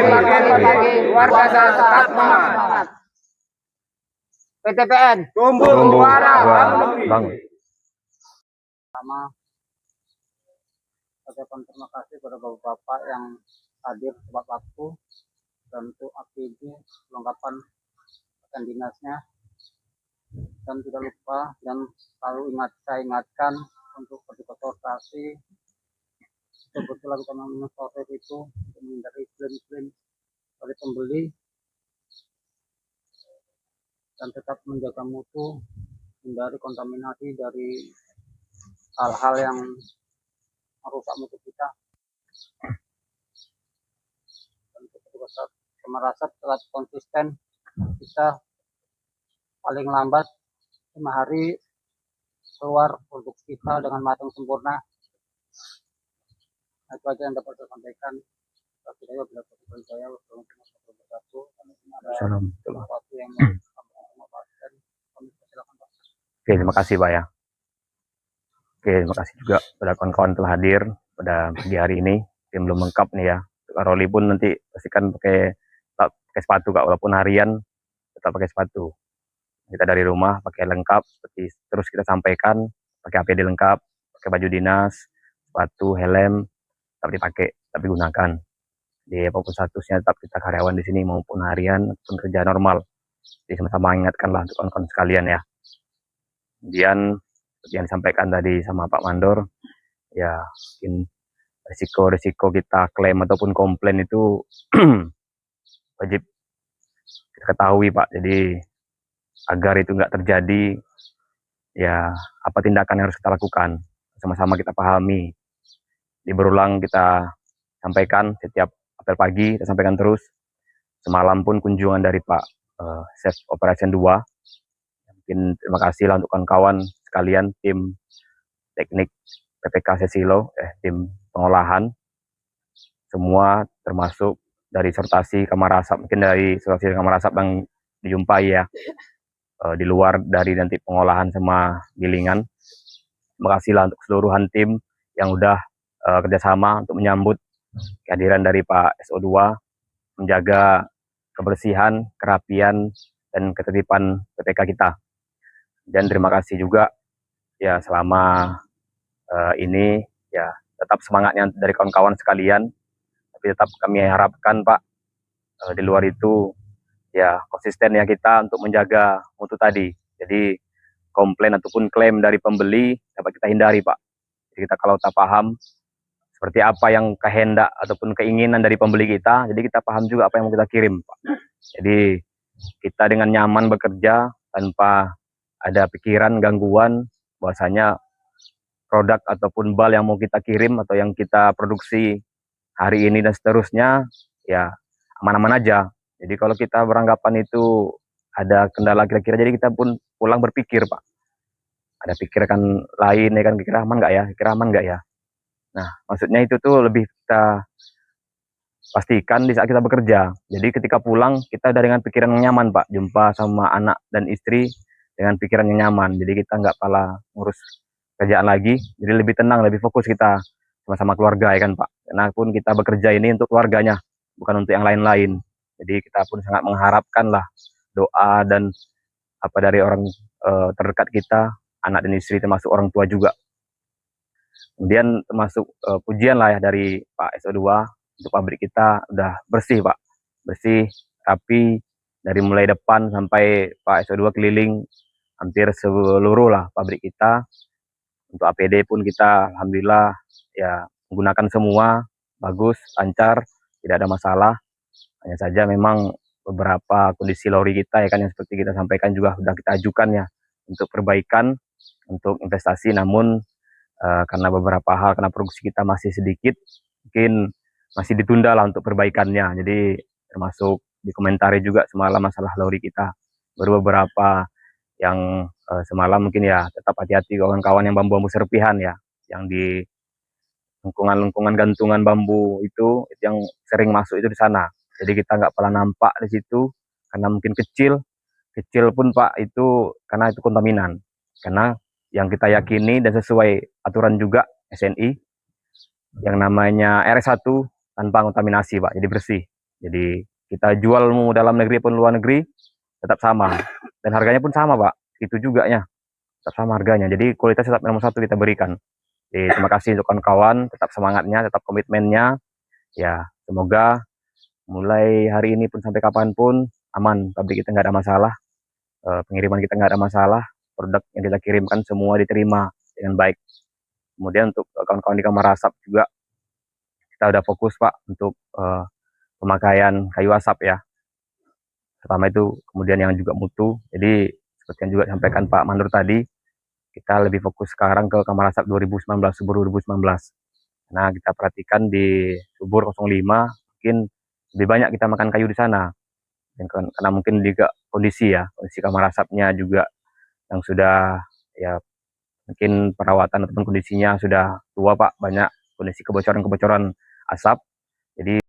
bagi warga tetap semangat. PTPN tumbuh suara bangun. Pertama, ucapkan terima kasih kepada bapak-bapak yang hadir tepat waktu dan untuk APD perlengkapan pakaian dinasnya, dan tidak lupa dan selalu saya ingatkan untuk konsultasi. Kebetulan kami menyetor itu untuk menghindari klaim-klaim dari pembeli dan tetap menjaga mutu, hindari kontaminasi dari hal-hal yang merusak mutu kita. Dan petugas Samarasat telah konsisten, kita paling lambat 5 hari keluar produk kita dengan matang sempurna. Nah, itu aja yang dapat saya sampaikan. Saya bila saya belum bersatu ada sesuatu yang kami silakan Pak. Oke, terima kasih Pak ya. Oke, terima kasih juga pada kawan-kawan telah hadir pada pagi hari ini. Yang belum lengkap nih ya. Kak Roli pun nanti pastikan pakai sepatu Kak, walaupun harian tetap pakai sepatu. Kita dari rumah pakai lengkap seperti terus kita sampaikan, pakai APD lengkap, pakai baju dinas, sepatu, helm, tetap dipakai, tapi gunakan. Di apapun statusnya tetap kita karyawan di sini maupun harian ataupun kerja normal. Jadi sama-sama ingatkanlah untuk kawan-kawan sekalian ya. Kemudian seperti yang disampaikan tadi sama Pak Mandor, ya mungkin risiko-risiko kita klaim ataupun komplain itu wajib kita ketahui Pak. Jadi agar itu nggak terjadi, ya apa tindakan yang harus kita lakukan, sama-sama kita pahami. Di berulang kita sampaikan setiap apel pagi, kita sampaikan terus. Semalam pun kunjungan dari Pak Chef Operation 2. Mungkin terima kasih lah untuk kawan-kawan sekalian, tim teknik PPK Sesilo, tim pengolahan, semua termasuk dari sortasi kamar asap, mungkin dari sortasi kamar asap yang dijumpai ya, di luar dari nanti pengolahan sama gilingan. Terima kasih lah untuk keseluruhan tim yang udah kerjasama untuk menyambut kehadiran dari Pak SO2, menjaga kebersihan, kerapian, dan ketertiban PPK kita. Dan terima kasih juga ya selama ini ya tetap semangatnya dari kawan-kawan sekalian, tapi tetap kami harapkan Pak di luar itu ya konsisten ya kita untuk menjaga mutu tadi. Jadi komplain ataupun klaim dari pembeli dapat kita hindari Pak. Jadi kita kalau tak paham seperti apa yang kehendak ataupun keinginan dari pembeli kita, jadi kita paham juga apa yang mau kita kirim Pak. Jadi kita dengan nyaman bekerja tanpa ada pikiran gangguan bahwasanya produk ataupun bal yang mau kita kirim atau yang kita produksi hari ini dan seterusnya ya aman-aman aja. Jadi kalau kita beranggapan itu ada kendala kira-kira, jadi kita pun pulang berpikir Pak, ada pikiran lain ya kan, kira aman nggak ya, kira aman nggak ya. Nah maksudnya itu tuh lebih kita pastikan di saat kita bekerja. Jadi ketika pulang kita udah dengan pikiran yang nyaman Pak, jumpa sama anak dan istri dengan pikiran yang nyaman. Jadi kita nggak pala ngurus kerjaan lagi, jadi lebih tenang, lebih fokus kita sama-sama keluarga ya kan Pak. Karena pun kita bekerja ini untuk keluarganya, bukan untuk yang lain-lain. Jadi kita pun sangat mengharapkan lah doa dan apa dari orang terdekat kita, anak dan istri termasuk orang tua juga. Kemudian termasuk pujian lah ya dari Pak SO2 untuk pabrik kita udah bersih Pak, bersih, rapi, dari mulai depan sampai Pak SO2 keliling hampir seluruh lah pabrik kita. Untuk APD pun kita alhamdulillah ya menggunakan semua bagus, lancar, tidak ada masalah. Hanya saja memang beberapa kondisi lori kita ya kan yang seperti kita sampaikan juga sudah kita ajukan ya untuk perbaikan, untuk investasi, namun karena beberapa hal, karena produksi kita masih sedikit, mungkin masih ditunda lah untuk perbaikannya. Jadi termasuk dikomentari juga semalam masalah lori kita, baru beberapa yang semalam mungkin ya tetap hati-hati kawan-kawan yang bambu-bambu serpihan ya, yang di lengkungan-lengkungan gantungan bambu itu yang sering masuk itu di sana. Jadi kita nggak pernah nampak di situ karena mungkin kecil pun Pak itu karena itu kontaminan. Karena yang kita yakini dan sesuai aturan juga SNI yang namanya RS1 tanpa kontaminasi Pak, jadi bersih. Jadi kita jual mau dalam negeri pun luar negeri tetap sama, dan harganya pun sama Pak, itu juga ya, tetap sama harganya. Jadi kualitas tetap nomor satu kita berikan. Jadi terima kasih untuk kawan-kawan, tetap semangatnya, tetap komitmennya. Ya semoga mulai hari ini pun sampai kapanpun aman, pabrik kita nggak ada masalah, pengiriman kita nggak ada masalah, produk yang kita kirimkan semua diterima dengan baik. Kemudian untuk kawan-kawan di kamar asap juga kita udah fokus Pak untuk pemakaian kayu asap ya. Pertama itu, kemudian yang juga mutu. Jadi seperti yang juga disampaikan Pak Mandur tadi, kita lebih fokus sekarang ke kamar asap 2019, subur 2019. Nah kita perhatikan di subur 05 mungkin lebih banyak kita makan kayu di sana. Karena mungkin juga kondisi kamar asapnya juga yang sudah ya mungkin perawatan ataupun kondisinya sudah tua Pak, banyak kondisi kebocoran-kebocoran asap. Jadi